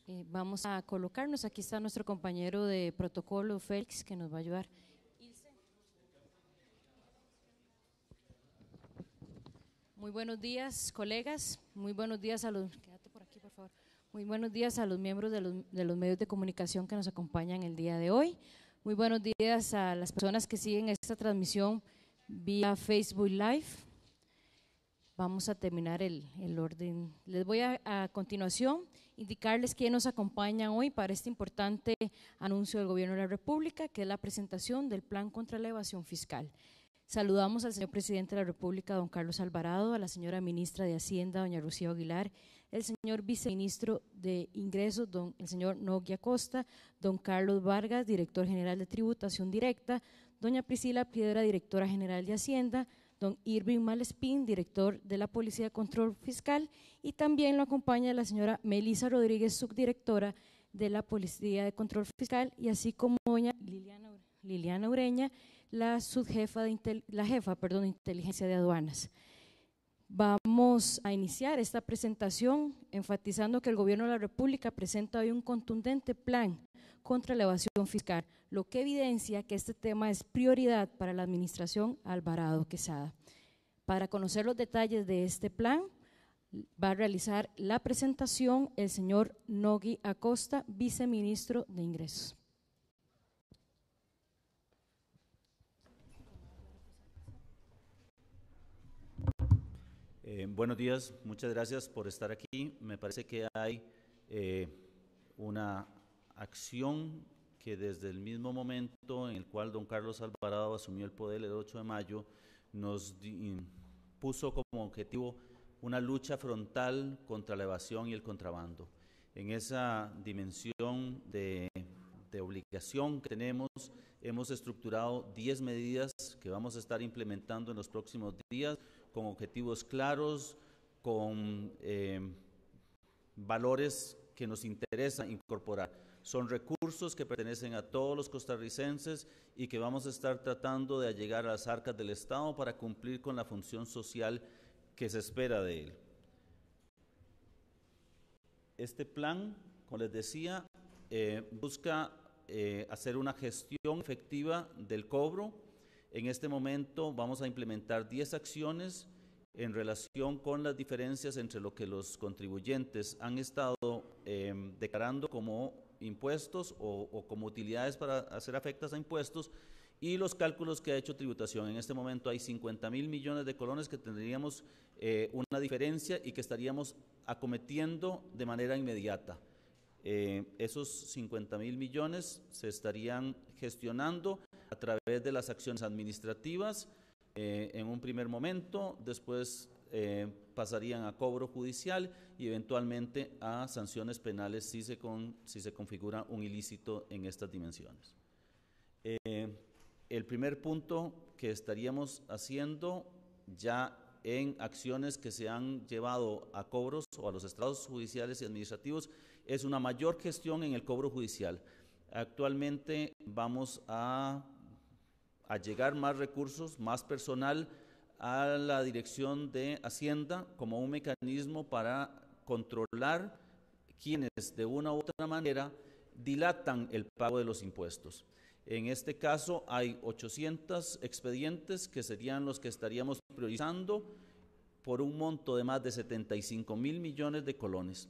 Vamos a colocarnos, aquí está nuestro compañero de protocolo, Félix, que nos va a ayudar. Muy buenos días, colegas, muy buenos días a los, quédate por aquí, por favor. Muy buenos días a los miembros de los medios de comunicación que nos acompañan el día de hoy. Muy buenos días a las personas que siguen esta transmisión vía Facebook Live. Vamos a terminar el orden. Les voy a continuación indicarles quién nos acompaña hoy para este importante anuncio del Gobierno de la República, que es la presentación del Plan contra la Evasión Fiscal. Saludamos al señor Presidente de la República, don Carlos Alvarado, a la señora Ministra de Hacienda, doña Rocío Aguilar, el señor Viceministro de Ingresos, el señor Nogui Acosta, don Carlos Vargas, Director General de Tributación Directa, doña Priscila Piedra, Directora General de Hacienda, don Irving Malespín, Director de la Policía de Control Fiscal, y también lo acompaña la señora Melisa Rodríguez, Subdirectora de la Policía de Control Fiscal, y así como doña Liliana Ureña, la jefa de Inteligencia de Aduanas. Vamos a iniciar esta presentación enfatizando que el Gobierno de la República presenta hoy un contundente plan contra la evasión fiscal, lo que evidencia que este tema es prioridad para la administración Alvarado Quesada. Para conocer los detalles de este plan, va a realizar la presentación el señor Nogui Acosta, Viceministro de Ingresos. Buenos días, muchas gracias por estar aquí. Me parece que hay una acción que desde el mismo momento en el cual don Carlos Alvarado asumió el poder el 8 de mayo, nos puso como objetivo una lucha frontal contra la evasión y el contrabando. En esa dimensión de obligación que tenemos, hemos estructurado 10 medidas que vamos a estar implementando en los próximos días, con objetivos claros, con valores que nos interesa incorporar. Son recursos que pertenecen a todos los costarricenses y que vamos a estar tratando de allegar a las arcas del Estado para cumplir con la función social que se espera de él. Este plan, como les decía, busca hacer una gestión efectiva del cobro. En este momento vamos a implementar 10 acciones en relación con las diferencias entre lo que los contribuyentes han estado declarando como impuestos o como utilidades para hacer afectas a impuestos y los cálculos que ha hecho tributación. En este momento hay 50.000 millones de colones que tendríamos una diferencia y que estaríamos acometiendo de manera inmediata. Esos 50.000 millones se estarían gestionando a través de las acciones administrativas en un primer momento, después pasarían a cobro judicial y eventualmente a sanciones penales si se configura un ilícito en estas dimensiones. El primer punto que estaríamos haciendo ya en acciones que se han llevado a cobros o a los estrados judiciales y administrativos es una mayor gestión en el cobro judicial. Actualmente vamos a llegar más recursos, más personal a la Dirección de Hacienda como un mecanismo para controlar quienes de una u otra manera dilatan el pago de los impuestos. En este caso hay 800 expedientes que serían los que estaríamos priorizando por un monto de más de 75.000 millones de colones.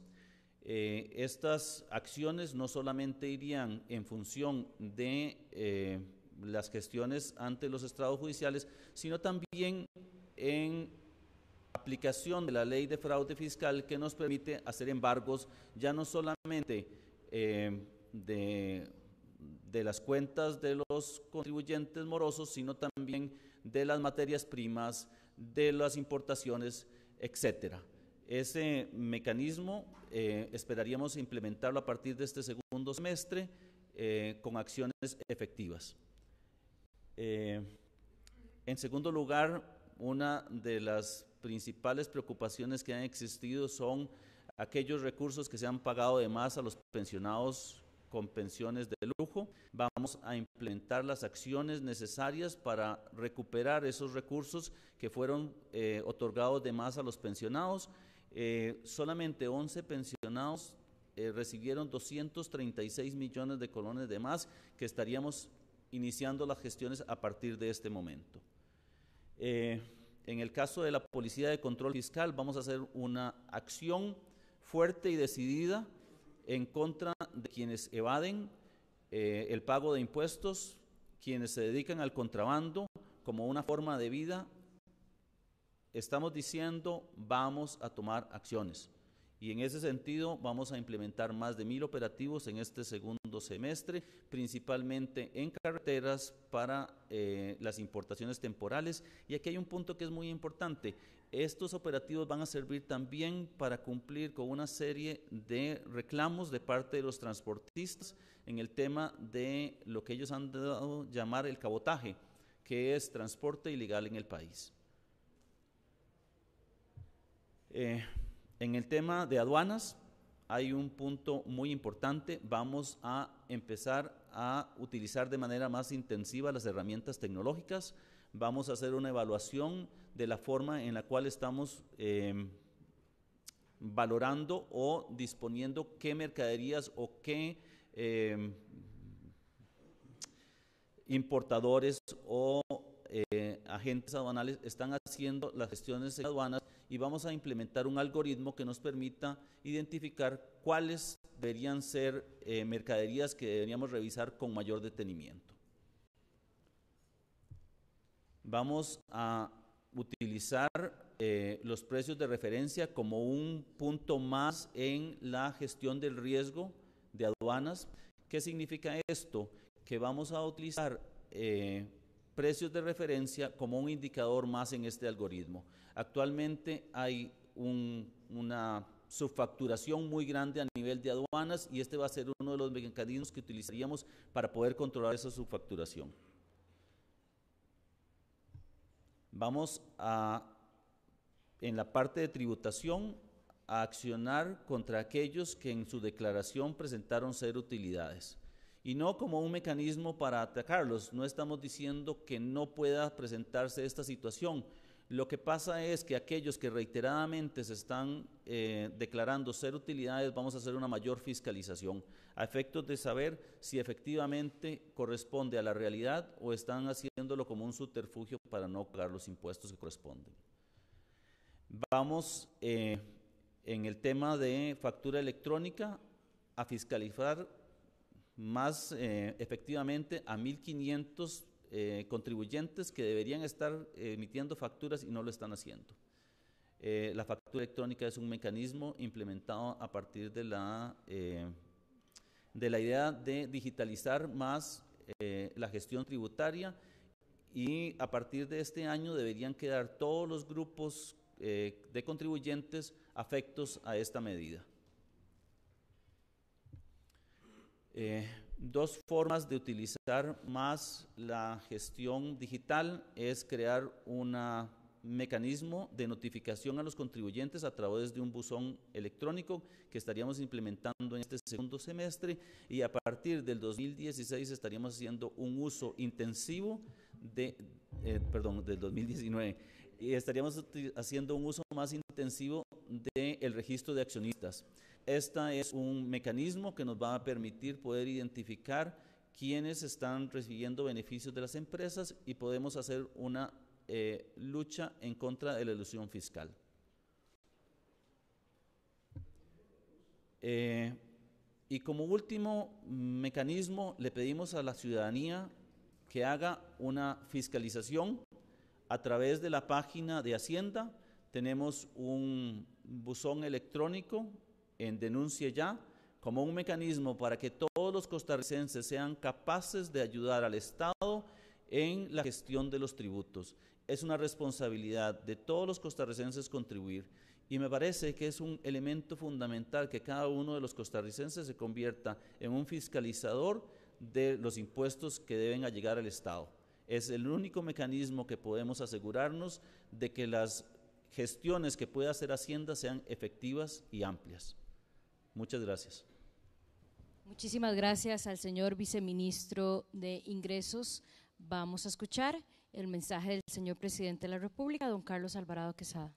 Estas acciones no solamente irían en función de las gestiones ante los estrados judiciales, sino también en aplicación de la ley de fraude fiscal que nos permite hacer embargos ya no solamente de las cuentas de los contribuyentes morosos, sino también de las materias primas, de las importaciones, etcétera. Ese mecanismo esperaríamos implementarlo a partir de este segundo semestre con acciones efectivas. En segundo lugar, una de las principales preocupaciones que han existido son aquellos recursos que se han pagado de más a los pensionados con pensiones de lujo. Vamos a implementar las acciones necesarias para recuperar esos recursos que fueron otorgados de más a los pensionados. Solamente 11 pensionados recibieron 236 millones de colones de más, que estaríamos iniciando las gestiones a partir de este momento. En el caso de la Policía de Control Fiscal, vamos a hacer una acción fuerte y decidida en contra de quienes evaden el pago de impuestos, quienes se dedican al contrabando como una forma de vida. Estamos diciendo, vamos a tomar acciones. Y en ese sentido vamos a implementar más de 1000 operativos en este segundo semestre, principalmente en carreteras para las importaciones temporales. Y aquí hay un punto que es muy importante. Estos operativos van a servir también para cumplir con una serie de reclamos de parte de los transportistas en el tema de lo que ellos han dado llamar el cabotaje, que es transporte ilegal en el país. En el tema de aduanas hay un punto muy importante. Vamos a empezar a utilizar de manera más intensiva las herramientas tecnológicas. Vamos a hacer una evaluación de la forma en la cual estamos valorando o disponiendo qué mercaderías o qué importadores o agentes aduanales están haciendo las gestiones en aduanas, y vamos a implementar un algoritmo que nos permita identificar cuáles deberían ser mercaderías que deberíamos revisar con mayor detenimiento. Vamos a utilizar los precios de referencia como un punto más en la gestión del riesgo de aduanas. ¿Qué significa esto? Que vamos a utilizar precios de referencia como un indicador más en este algoritmo. Actualmente hay una subfacturación muy grande a nivel de aduanas, y este va a ser uno de los mecanismos que utilizaríamos para poder controlar esa subfacturación. Vamos en la parte de tributación, a accionar contra aquellos que en su declaración presentaron cero utilidades. Y no como un mecanismo para atacarlos. No estamos diciendo que no pueda presentarse esta situación. Lo que pasa es que aquellos que reiteradamente se están declarando cero utilidades, vamos a hacer una mayor fiscalización a efectos de saber si efectivamente corresponde a la realidad o están haciéndolo como un subterfugio para no pagar los impuestos que corresponden. Vamos en el tema de factura electrónica a fiscalizar más efectivamente a 1.500 contribuyentes que deberían estar emitiendo facturas y no lo están haciendo. La factura electrónica es un mecanismo implementado a partir de la idea de digitalizar más la gestión tributaria, y a partir de este año deberían quedar todos los grupos de contribuyentes afectos a esta medida. Dos formas de utilizar más la gestión digital es crear un mecanismo de notificación a los contribuyentes a través de un buzón electrónico que estaríamos implementando en este segundo semestre, y a partir del 2016 estaríamos haciendo un uso intensivo del 2019, y estaríamos haciendo un uso más intensivo del registro de accionistas. Este es un mecanismo que nos va a permitir poder identificar quiénes están recibiendo beneficios de las empresas, y podemos hacer una lucha en contra de la elusión fiscal. Y como último mecanismo, le pedimos a la ciudadanía que haga una fiscalización a través de la página de Hacienda. Tenemos un buzón electrónico en Denuncie Ya, como un mecanismo para que todos los costarricenses sean capaces de ayudar al Estado en la gestión de los tributos. Es una responsabilidad de todos los costarricenses contribuir, y me parece que es un elemento fundamental que cada uno de los costarricenses se convierta en un fiscalizador de los impuestos que deben llegar al Estado. Es el único mecanismo que podemos asegurarnos de que las gestiones que pueda hacer Hacienda sean efectivas y amplias. Muchas gracias. Muchísimas gracias al señor viceministro de Ingresos. Vamos a escuchar el mensaje del señor presidente de la República, don Carlos Alvarado Quesada.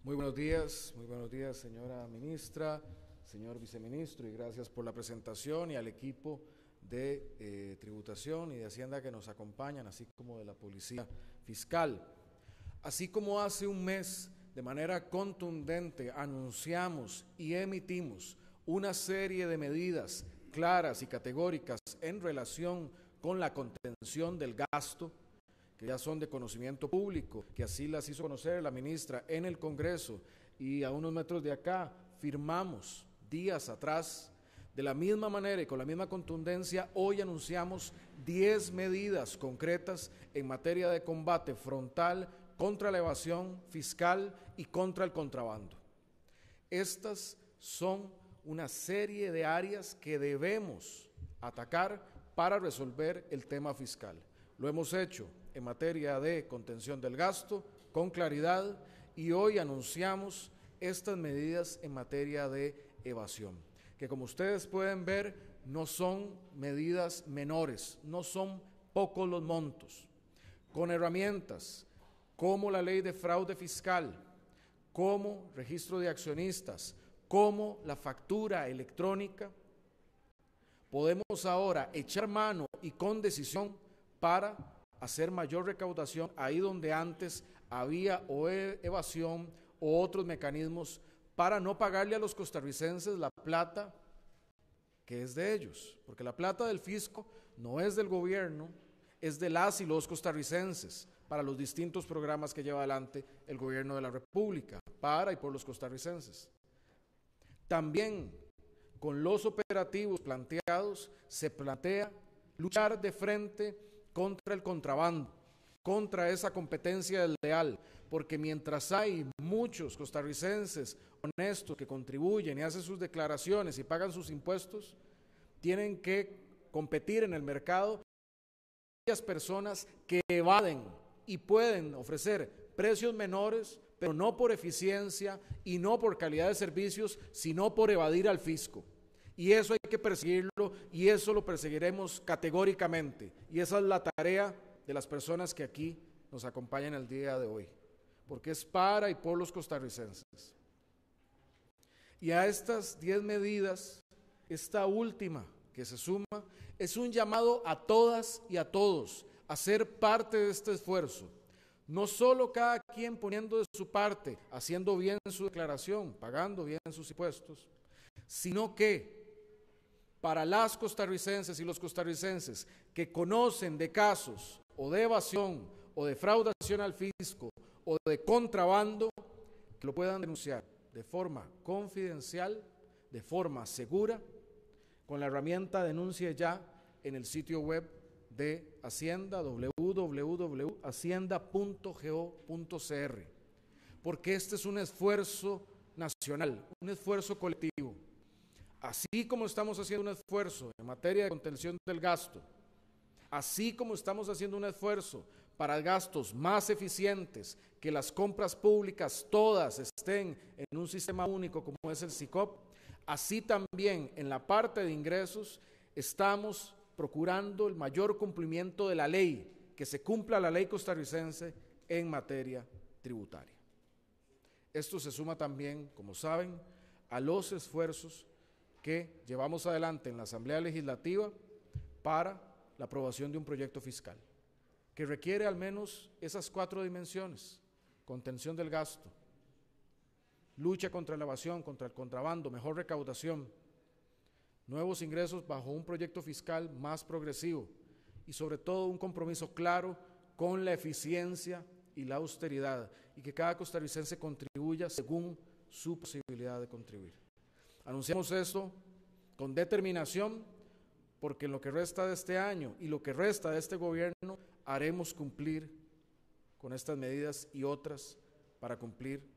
Muy buenos días, señora ministra, señor viceministro, y gracias por la presentación, y al equipo de tributación y de Hacienda que nos acompañan, así como de la Policía Fiscal. Así como hace un mes, de manera contundente, anunciamos y emitimos una serie de medidas claras y categóricas en relación con la contención del gasto, que ya son de conocimiento público, que así las hizo conocer la ministra en el Congreso, y a unos metros de acá firmamos días atrás. De la misma manera y con la misma contundencia, hoy anunciamos 10 medidas concretas en materia de combate frontal contra la evasión fiscal y contra el contrabando. Estas son una serie de áreas que debemos atacar para resolver el tema fiscal. Lo hemos hecho en materia de contención del gasto con claridad, y hoy anunciamos estas medidas en materia de evasión, que como ustedes pueden ver no son medidas menores, no son pocos los montos. Con herramientas como la ley de fraude fiscal, como registro de accionistas, como la factura electrónica, podemos ahora echar mano y con decisión para hacer mayor recaudación ahí donde antes había o evasión o otros mecanismos, para no pagarle a los costarricenses la plata que es de ellos, porque la plata del fisco no es del gobierno, es de las y los costarricenses, para los distintos programas que lleva adelante el gobierno de la República, para y por los costarricenses. También con los operativos planteados se plantea luchar de frente contra el contrabando, contra esa competencia desleal, porque mientras hay muchos costarricenses honestos que contribuyen y hacen sus declaraciones y pagan sus impuestos, tienen que competir en el mercado aquellas personas que evaden y pueden ofrecer precios menores, pero no por eficiencia y no por calidad de servicios, sino por evadir al fisco. Y eso hay que perseguirlo, y eso lo perseguiremos categóricamente. Y esa es la tarea de las personas que aquí nos acompañan el día de hoy, porque es para y por los costarricenses. Y a estas 10 medidas, esta última que se suma, es un llamado a todas y a todos a ser parte de este esfuerzo. No solo cada quien poniendo de su parte, haciendo bien su declaración, pagando bien sus impuestos, sino que para las costarricenses y los costarricenses que conocen de casos o de evasión o de fraudación al fisco o de contrabando, que lo puedan denunciar de forma confidencial, de forma segura, con la herramienta Denuncie Ya en el sitio web de Hacienda, www.hacienda.go.cr, porque este es un esfuerzo nacional, un esfuerzo colectivo. Así como estamos haciendo un esfuerzo en materia de contención del gasto, así como estamos haciendo un esfuerzo para gastos más eficientes, que las compras públicas todas estén en un sistema único como es el SICOP, así también en la parte de ingresos estamos procurando el mayor cumplimiento de la ley, que se cumpla la ley costarricense en materia tributaria. Esto se suma también, como saben, a los esfuerzos que llevamos adelante en la Asamblea Legislativa para la aprobación de un proyecto fiscal, que requiere al menos esas 4 dimensiones: contención del gasto, lucha contra la evasión, contra el contrabando, mejor recaudación, nuevos ingresos bajo un proyecto fiscal más progresivo y sobre todo un compromiso claro con la eficiencia y la austeridad, y que cada costarricense contribuya según su posibilidad de contribuir. Anunciamos esto con determinación, porque en lo que resta de este año y lo que resta de este gobierno haremos cumplir con estas medidas y otras para cumplir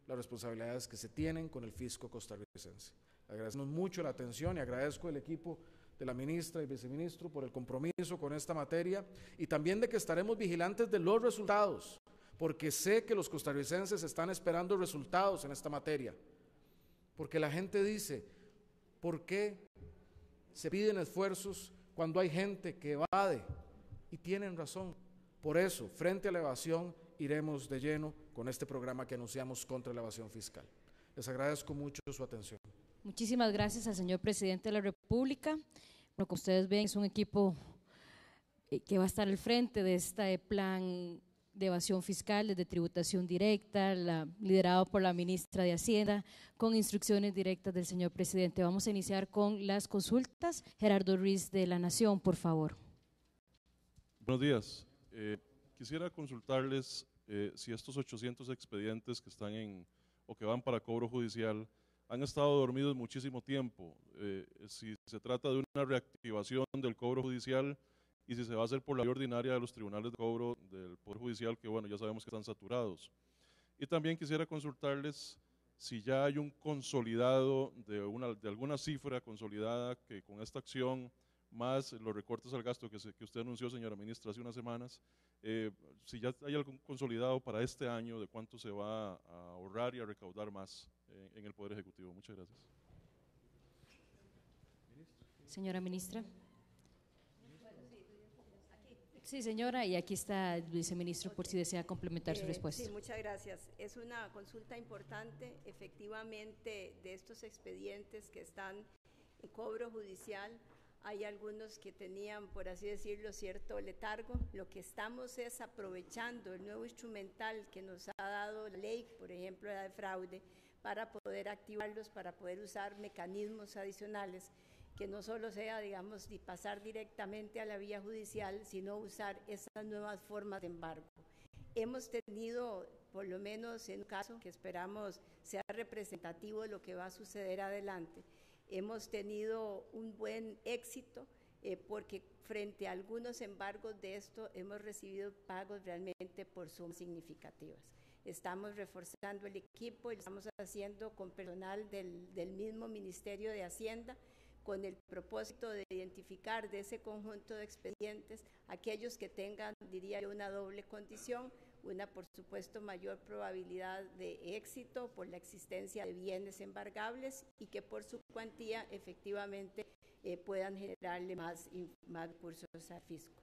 las responsabilidades que se tienen con el fisco costarricense. Agradecemos mucho la atención y agradezco al equipo de la ministra y viceministro por el compromiso con esta materia, y también de que estaremos vigilantes de los resultados, porque sé que los costarricenses están esperando resultados en esta materia, porque la gente dice: ¿por qué se piden esfuerzos cuando hay gente que evade? Y tienen razón. Por eso, frente a la evasión, iremos de lleno con este programa que anunciamos contra la evasión fiscal. Les agradezco mucho su atención. Muchísimas gracias al señor presidente de la República. Bueno, como ustedes ven, es un equipo que va a estar al frente de este plan de evasión fiscal, desde tributación directa, liderado por la ministra de Hacienda, con instrucciones directas del señor presidente. Vamos a iniciar con las consultas. Gerardo Ruiz de La Nación, por favor. Buenos días. Quisiera consultarles si estos 800 expedientes que están o que van para cobro judicial han estado dormidos muchísimo tiempo, si se trata de una reactivación del cobro judicial y si se va a hacer por la vía ordinaria de los tribunales de cobro del Poder Judicial, que bueno, ya sabemos que están saturados. Y también quisiera consultarles si ya hay un consolidado de alguna cifra consolidada que con esta acción, más los recortes al gasto que usted anunció, señora ministra, hace unas semanas, si ya hay algún consolidado para este año de cuánto se va a ahorrar y a recaudar más en el Poder Ejecutivo. Muchas gracias. Señora ministra. Sí, señora, y aquí está el viceministro por si desea complementar su respuesta. Sí, muchas gracias. Es una consulta importante, efectivamente, de estos expedientes que están en cobro judicial. Hay algunos que tenían, por así decirlo, cierto letargo. Lo que estamos es aprovechando el nuevo instrumental que nos ha dado la ley, por ejemplo, la de fraude, para poder activarlos, para poder usar mecanismos adicionales que no solo sea, digamos, de pasar directamente a la vía judicial, sino usar esas nuevas formas de embargo. Hemos tenido, por lo menos en un caso que esperamos sea representativo de lo que va a suceder adelante, hemos tenido un buen éxito porque frente a algunos embargos de esto hemos recibido pagos realmente por sumas significativas. Estamos reforzando el equipo y lo estamos haciendo con personal del mismo Ministerio de Hacienda, con el propósito de identificar de ese conjunto de expedientes aquellos que tengan, diría yo, una doble condición, una por supuesto mayor probabilidad de éxito por la existencia de bienes embargables y que por su cuantía efectivamente puedan generarle más recursos al fisco.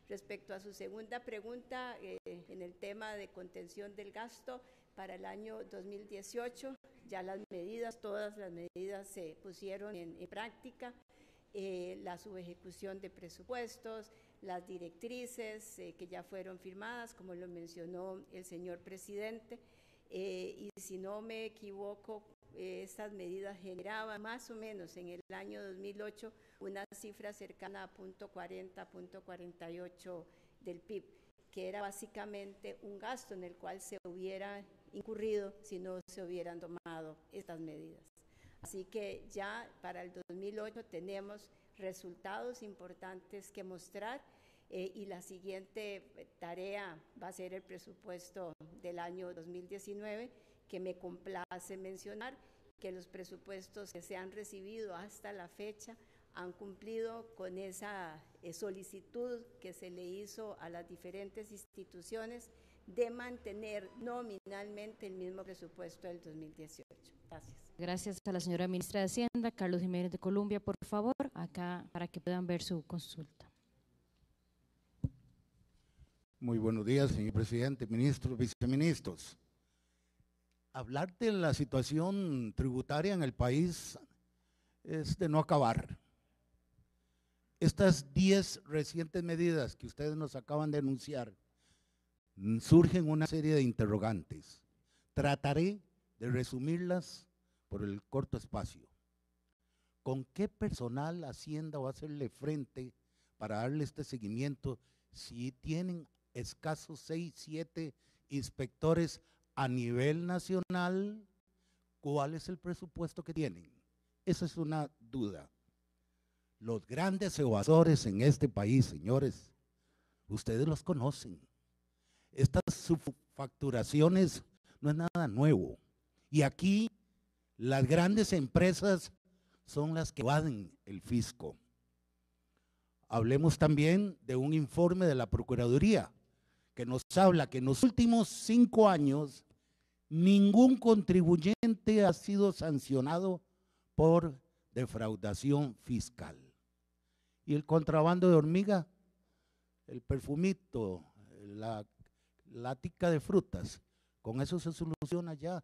Respecto a su segunda pregunta, en el tema de contención del gasto para el año 2018, ya todas las medidas se pusieron en práctica, la subejecución de presupuestos, las directrices que ya fueron firmadas, como lo mencionó el señor presidente, y si no me equivoco, estas medidas generaban más o menos en el año 2008 una cifra cercana a 0.40, 0.48 del PIB, que era básicamente un gasto en el cual se hubiera incurrido si no se hubieran tomado estas medidas. Así que ya para el 2008 tenemos resultados importantes que mostrar y la siguiente tarea va a ser el presupuesto del año 2019, que me complace mencionar que los presupuestos que se han recibido hasta la fecha han cumplido con esa solicitud que se le hizo a las diferentes instituciones de mantener nominalmente el mismo presupuesto del 2018. Gracias. Gracias a la señora ministra de Hacienda. Carlos Jiménez de Colombia, por favor, acá para que puedan ver su consulta. Muy buenos días, señor presidente, ministros, viceministros. Hablar de la situación tributaria en el país es de no acabar. Estas 10 recientes medidas que ustedes nos acaban de anunciar surgen una serie de interrogantes. Trataré de resumirlas por el corto espacio. ¿Con qué personal Hacienda va a hacerle frente para darle este seguimiento si tienen escasos 6, 7 inspectores a nivel nacional? ¿Cuál es el presupuesto que tienen? Esa es una duda. Los grandes evasores en este país, señores, ustedes los conocen. Estas subfacturaciones no es nada nuevo. Y aquí las grandes empresas son las que evaden el fisco. Hablemos también de un informe de la Procuraduría que nos habla que en los últimos 5 años ningún contribuyente ha sido sancionado por defraudación fiscal. Y el contrabando de hormiga, el perfumito, la latica de frutas, Con eso se soluciona ya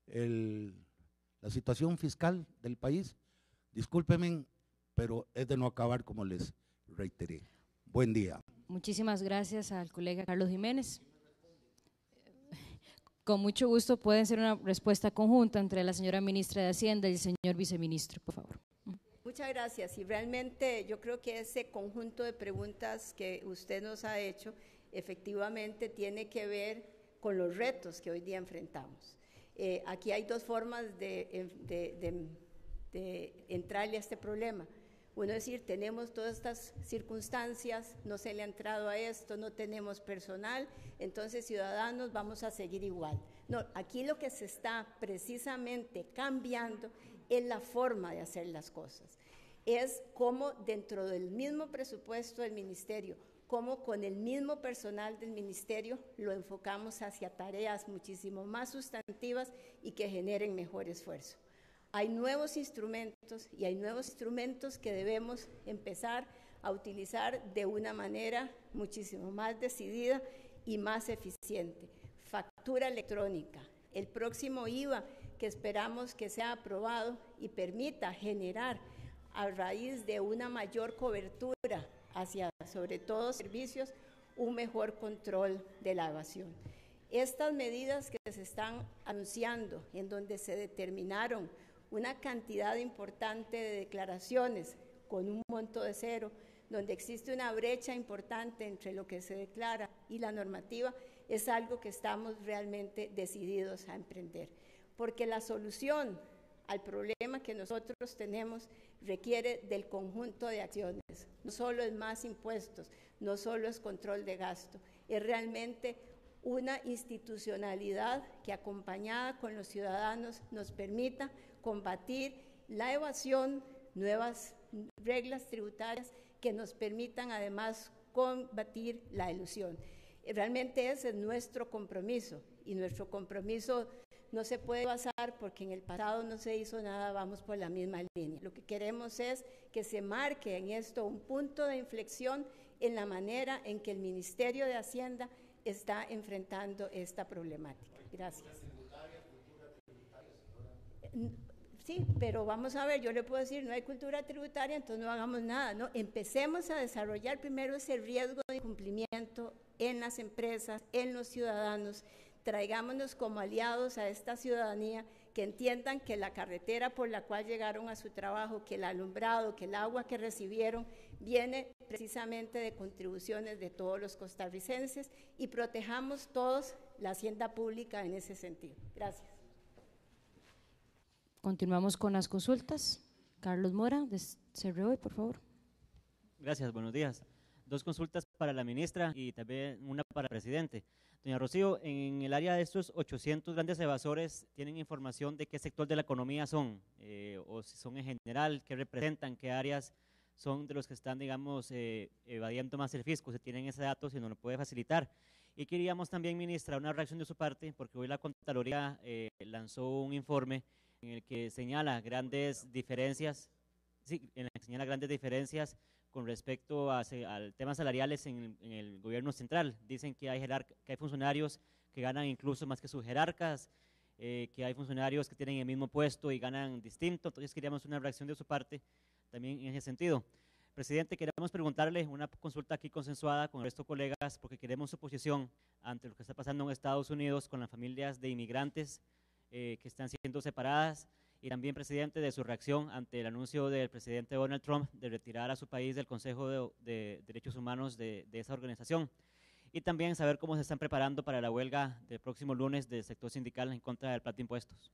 la situación fiscal del país. Discúlpenme, pero es de no acabar como les reiteré. Buen día. Muchísimas gracias al colega Carlos Jiménez. Con mucho gusto pueden ser una respuesta conjunta entre la señora ministra de Hacienda y el señor viceministro, por favor. Muchas gracias. Y realmente yo creo que ese conjunto de preguntas que usted nos ha hecho efectivamente tiene que ver con los retos que hoy día enfrentamos. Aquí hay dos formas de entrarle a este problema. Uno es decir, tenemos todas estas circunstancias, no se le ha entrado a esto, no tenemos personal, entonces ciudadanos vamos a seguir igual. No, aquí lo que se está precisamente cambiando es la forma de hacer las cosas. Es cómo dentro del mismo presupuesto del ministerio, cómo con el mismo personal del ministerio lo enfocamos hacia tareas muchísimo más sustantivas y que generen mejor esfuerzo. Hay nuevos instrumentos y hay nuevos instrumentos que debemos empezar a utilizar de una manera muchísimo más decidida y más eficiente. Factura electrónica, el próximo IVA que esperamos que sea aprobado y permita generar a raíz de una mayor cobertura hacia sobre todo servicios, un mejor control de la evasión. Estas medidas que se están anunciando, en donde se determinaron una cantidad importante de declaraciones con un monto de cero, donde existe una brecha importante entre lo que se declara y la normativa, es algo que estamos realmente decididos a emprender. Porque la solución al problema que nosotros tenemos requiere del conjunto de acciones. No solo es más impuestos, no solo es control de gasto, es realmente una institucionalidad que acompañada con los ciudadanos nos permita combatir la evasión, nuevas reglas tributarias que nos permitan además combatir la elusión. Realmente ese es nuestro compromiso y nuestro compromiso no se puede basar porque en el pasado no se hizo nada, vamos por la misma línea. Lo que queremos es que se marque en esto un punto de inflexión en la manera en que el Ministerio de Hacienda está enfrentando esta problemática. Gracias. Sí, pero vamos a ver, yo le puedo decir, no hay cultura tributaria, entonces no hagamos nada, ¿no? Empecemos a desarrollar primero ese riesgo de incumplimiento en las empresas, en los ciudadanos, traigámonos como aliados a esta ciudadanía que entiendan que la carretera por la cual llegaron a su trabajo, que el alumbrado, que el agua que recibieron, viene precisamente de contribuciones de todos los costarricenses y protejamos todos la hacienda pública en ese sentido. Gracias. Continuamos con las consultas. Carlos Mora, de CROE, por favor. Gracias, buenos días. Dos consultas para la ministra y también una para el presidente. Doña Rocío, en el área de estos 800 grandes evasores, ¿tienen información de qué sector de la economía son? O si son en general, qué representan, qué áreas son de los que están, digamos, evadiendo más el fisco? Si tienen ese dato, si nos lo puede facilitar. Y queríamos también, ministra, una reacción de su parte, porque hoy la Contraloría lanzó un informe en el que señala grandes diferencias, con respecto al temas salariales en el gobierno central. Dicen que hay funcionarios que ganan incluso más que sus jerarcas, que hay funcionarios que tienen el mismo puesto y ganan distinto. Entonces queríamos una reacción de su parte también en ese sentido. Presidente, queremos preguntarle una consulta aquí consensuada con el resto de colegas, porque queremos su posición ante lo que está pasando en Estados Unidos con las familias de inmigrantes que están siendo separadas, y también, presidente, de su reacción ante el anuncio del presidente Donald Trump de retirar a su país del Consejo de Derechos Humanos de esa organización, y también saber cómo se están preparando para la huelga del próximo lunes del sector sindical en contra del plan de impuestos.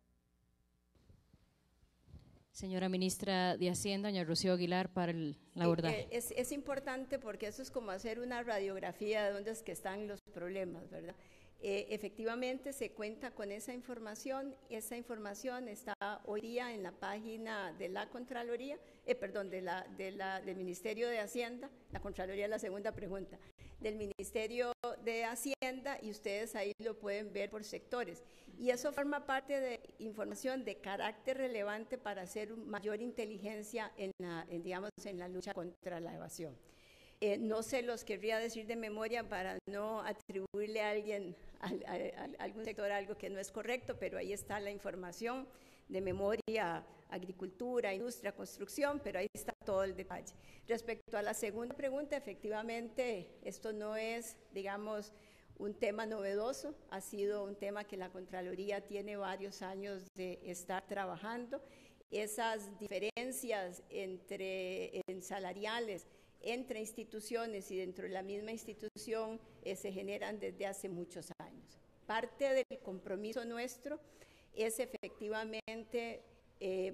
Señora ministra de Hacienda, doña Rocío Aguilar, para el abordaje. Es importante porque eso es como hacer una radiografía de dónde es que están los problemas, ¿verdad? Efectivamente se cuenta con esa información está hoy día en la página de la Contraloría, del Ministerio de Hacienda. La Contraloría es la segunda pregunta, del Ministerio de Hacienda, y ustedes ahí lo pueden ver por sectores. Y eso forma parte de información de carácter relevante para hacer mayor inteligencia en la lucha contra la evasión. No se los querría decir de memoria para no atribuirle a alguien, a algún sector, algo que no es correcto, pero ahí está la información de memoria, agricultura, industria, construcción, pero ahí está todo el detalle. Respecto a la segunda pregunta, efectivamente, esto no es, digamos, un tema novedoso, ha sido un tema que la Contraloría tiene varios años de estar trabajando. Esas diferencias salariales entre instituciones y dentro de la misma institución se generan desde hace muchos años. Parte del compromiso nuestro es efectivamente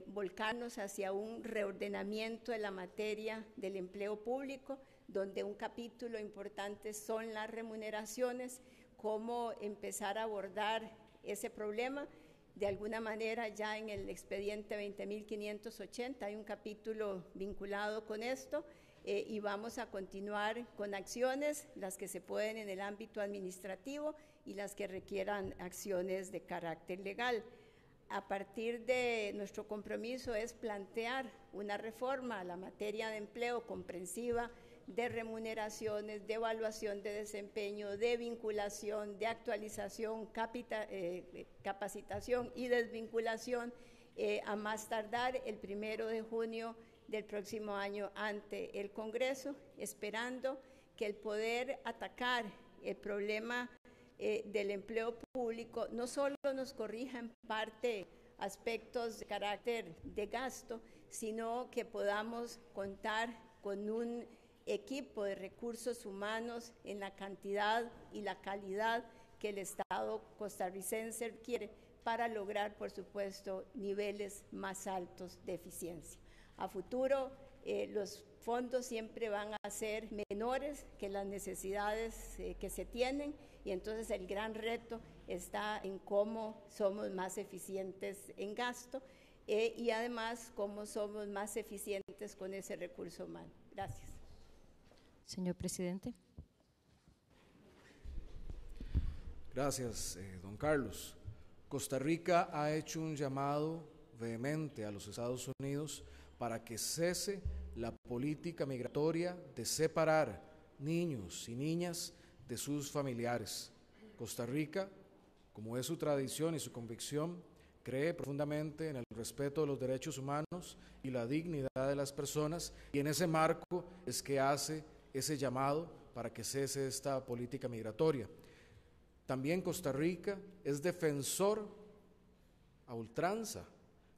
volcarnos hacia un reordenamiento de la materia del empleo público, donde un capítulo importante son las remuneraciones, cómo empezar a abordar ese problema. De alguna manera ya en el expediente 20.580 hay un capítulo vinculado con esto, y vamos a continuar con acciones, las que se pueden en el ámbito administrativo y las que requieran acciones de carácter legal. A partir de nuestro compromiso es plantear una reforma a la materia de empleo comprensiva de remuneraciones, de evaluación de desempeño, de vinculación, de actualización, capacitación y desvinculación, a más tardar el 1 de junio del próximo año ante el Congreso, esperando que el poder atacar el problema del empleo público no solo nos corrija en parte aspectos de carácter de gasto, sino que podamos contar con un equipo de recursos humanos en la cantidad y la calidad que el Estado costarricense requiere para lograr, por supuesto, niveles más altos de eficiencia. A futuro, los fondos siempre van a ser menores que las necesidades que se tienen, y entonces el gran reto está en cómo somos más eficientes en gasto y además cómo somos más eficientes con ese recurso humano. Gracias. Señor presidente. Gracias, don Carlos. Costa Rica ha hecho un llamado vehemente a los Estados Unidos para que cese la política migratoria de separar niños y niñas de sus familiares. Costa Rica, como es su tradición y su convicción, cree profundamente en el respeto de los derechos humanos y la dignidad de las personas, y en ese marco es que hace ese llamado para que cese esta política migratoria. También Costa Rica es defensor a ultranza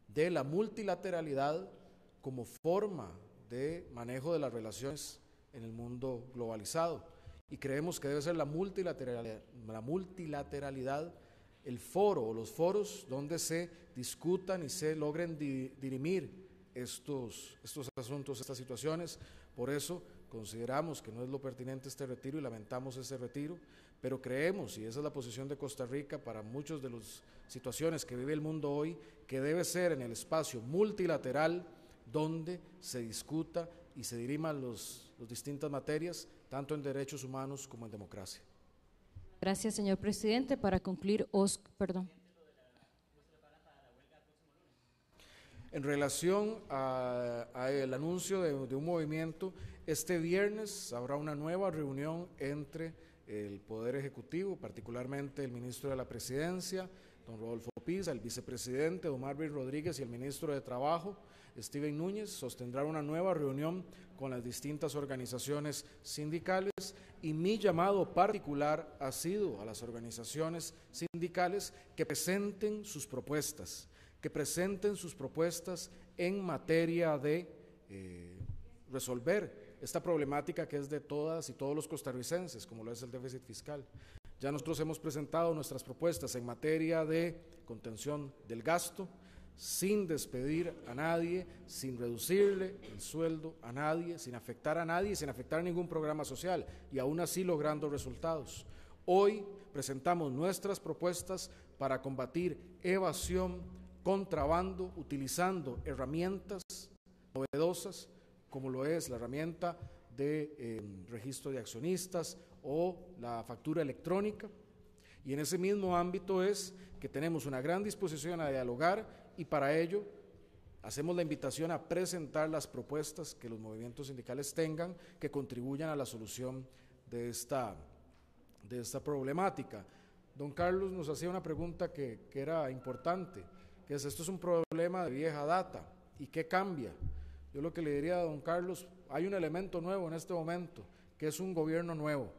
de la multilateralidad como forma de manejo de las relaciones en el mundo globalizado, y creemos que debe ser la multilateralidad el foro o los foros donde se discutan y se logren dirimir estos asuntos, estas situaciones. Por eso consideramos que no es lo pertinente este retiro y lamentamos ese retiro, pero creemos, y esa es la posición de Costa Rica para muchas de las situaciones que vive el mundo hoy, que debe ser en el espacio multilateral donde se discuta y se diriman las distintas materias, tanto en derechos humanos como en democracia. Gracias, señor presidente. Para concluir, En relación al anuncio de un movimiento, este viernes habrá una nueva reunión entre el Poder Ejecutivo, particularmente el ministro de la Presidencia, don Rodolfo Pisa, el vicepresidente, don Marvin Rodríguez, y el ministro de Trabajo, Steven Núñez, sostendrán una nueva reunión con las distintas organizaciones sindicales, y mi llamado particular ha sido a las organizaciones sindicales que presenten sus propuestas, en materia de resolver esta problemática que es de todas y todos los costarricenses, como lo es el déficit fiscal. Ya nosotros hemos presentado nuestras propuestas en materia de contención del gasto, sin despedir a nadie, sin reducirle el sueldo a nadie, sin afectar a nadie, sin afectar ningún programa social, y aún así logrando resultados. Hoy presentamos nuestras propuestas para combatir evasión, contrabando, utilizando herramientas novedosas, como lo es la herramienta de registro de accionistas o la factura electrónica, y en ese mismo ámbito es que tenemos una gran disposición a dialogar, y para ello Hacemos la invitación a presentar las propuestas que los movimientos sindicales tengan que contribuyan a la solución de esta problemática. Don Carlos nos hacía una pregunta que era importante, que es: esto es un problema de vieja data, ¿y qué cambia? Yo lo que le diría a don Carlos, hay un elemento nuevo en este momento, que es un gobierno nuevo,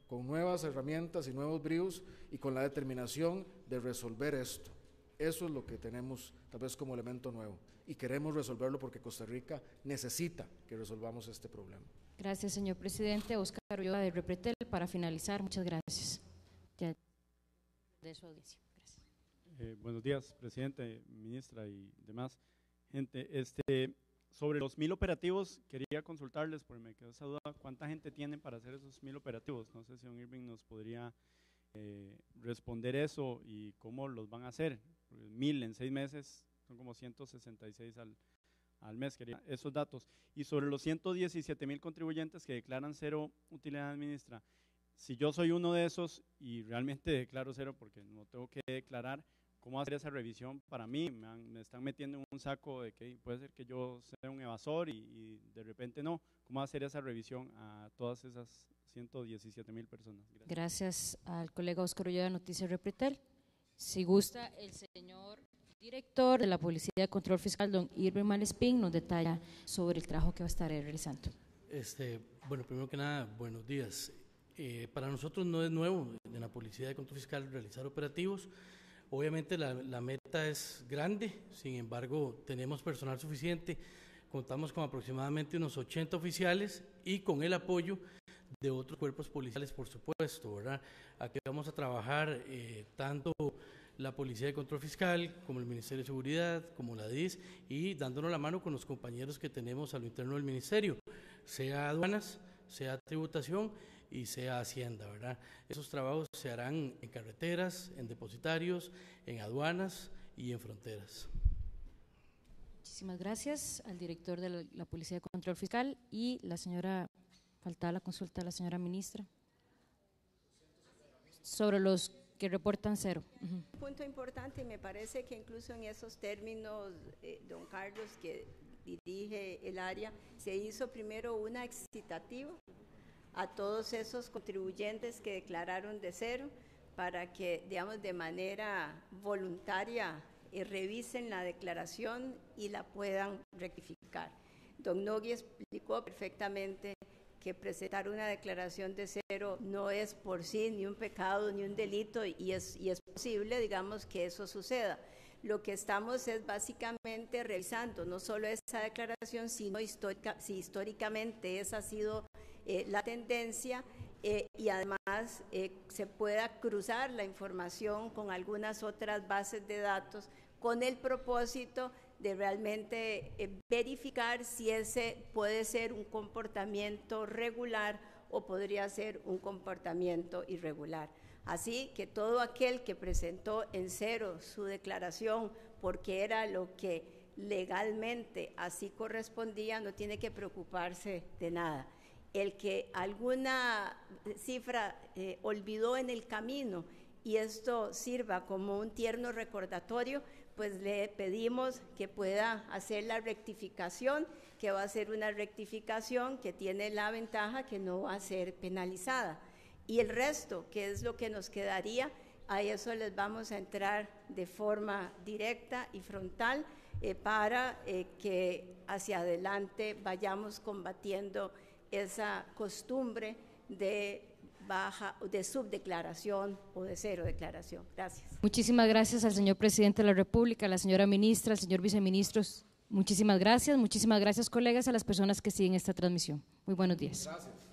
con nuevas herramientas y nuevos bríos y con la determinación de resolver esto. Eso es lo que tenemos tal vez como elemento nuevo y queremos resolverlo porque Costa Rica necesita que resolvamos este problema. Gracias, señor presidente. Oscar Ulloa de Repretel, para finalizar, muchas gracias. Ya de su audiencia. Gracias. Buenos días, presidente, ministra y demás. Gente, sobre los 1000 operativos, quería consultarles, porque me quedó esa duda, ¿cuánta gente tienen para hacer esos 1000 operativos? No sé si don Irving nos podría responder eso y cómo los van a hacer. 1000 en 6 meses son como 166 al mes, quería esos datos. Y sobre los 117,000 contribuyentes que declaran cero utilidad, ministra, si yo soy uno de esos y realmente declaro cero porque no tengo que declarar, ¿cómo hacer esa revisión para mí? Me están metiendo en un saco de que puede ser que yo sea un evasor y de repente no. ¿Cómo hacer esa revisión a todas esas 117,000 personas? Gracias al colega Oscar Ulloa de Noticias Repretel. Si gusta, el señor director de la Policía de Control Fiscal, don Irving Malespín, nos detalla sobre el trabajo que va a estar realizando. Bueno, primero que nada, buenos días. Para nosotros no es nuevo en la Policía de Control Fiscal realizar operativos. Obviamente la meta es grande, sin embargo tenemos personal suficiente, contamos con aproximadamente unos 80 oficiales y con el apoyo de otros cuerpos policiales, por supuesto, ¿verdad? Aquí vamos a trabajar tanto la Policía de Control Fiscal como el Ministerio de Seguridad, como la DIS, y dándonos la mano con los compañeros que tenemos a lo interno del Ministerio, sea aduanas, sea tributación y sea Hacienda, ¿verdad? Esos trabajos se harán en carreteras, en depositarios, en aduanas y en fronteras. Muchísimas gracias al director de la Policía de Control Fiscal. Y la señora, faltaba la consulta de la señora ministra sobre los que reportan cero. Un punto importante, y me parece que incluso en esos términos, don Carlos, que dirige el área, se hizo primero una excitativa a todos esos contribuyentes que declararon de cero para que, digamos, de manera voluntaria revisen la declaración y la puedan rectificar. Don Nogui explicó perfectamente que presentar una declaración de cero no es por sí ni un pecado ni un delito y es posible, digamos, que eso suceda. Lo que estamos es básicamente revisando no solo esa declaración, sino si históricamente esa ha sido la tendencia y además se pueda cruzar la información con algunas otras bases de datos con el propósito de realmente verificar si ese puede ser un comportamiento regular o podría ser un comportamiento irregular. Así que todo aquel que presentó en cero su declaración porque era lo que legalmente así correspondía, no tiene que preocuparse de nada. El que alguna cifra olvidó en el camino y esto sirva como un tierno recordatorio, pues le pedimos que pueda hacer la rectificación, que va a ser una rectificación que tiene la ventaja que no va a ser penalizada. Y el resto, que es lo que nos quedaría, a eso les vamos a entrar de forma directa y frontal para que hacia adelante vayamos combatiendo esa costumbre de subdeclaración o de cero declaración. Gracias. Muchísimas gracias al señor presidente de la República, a la señora ministra, al señor viceministro. Muchísimas gracias, colegas, a las personas que siguen esta transmisión. Muy buenos días. Gracias.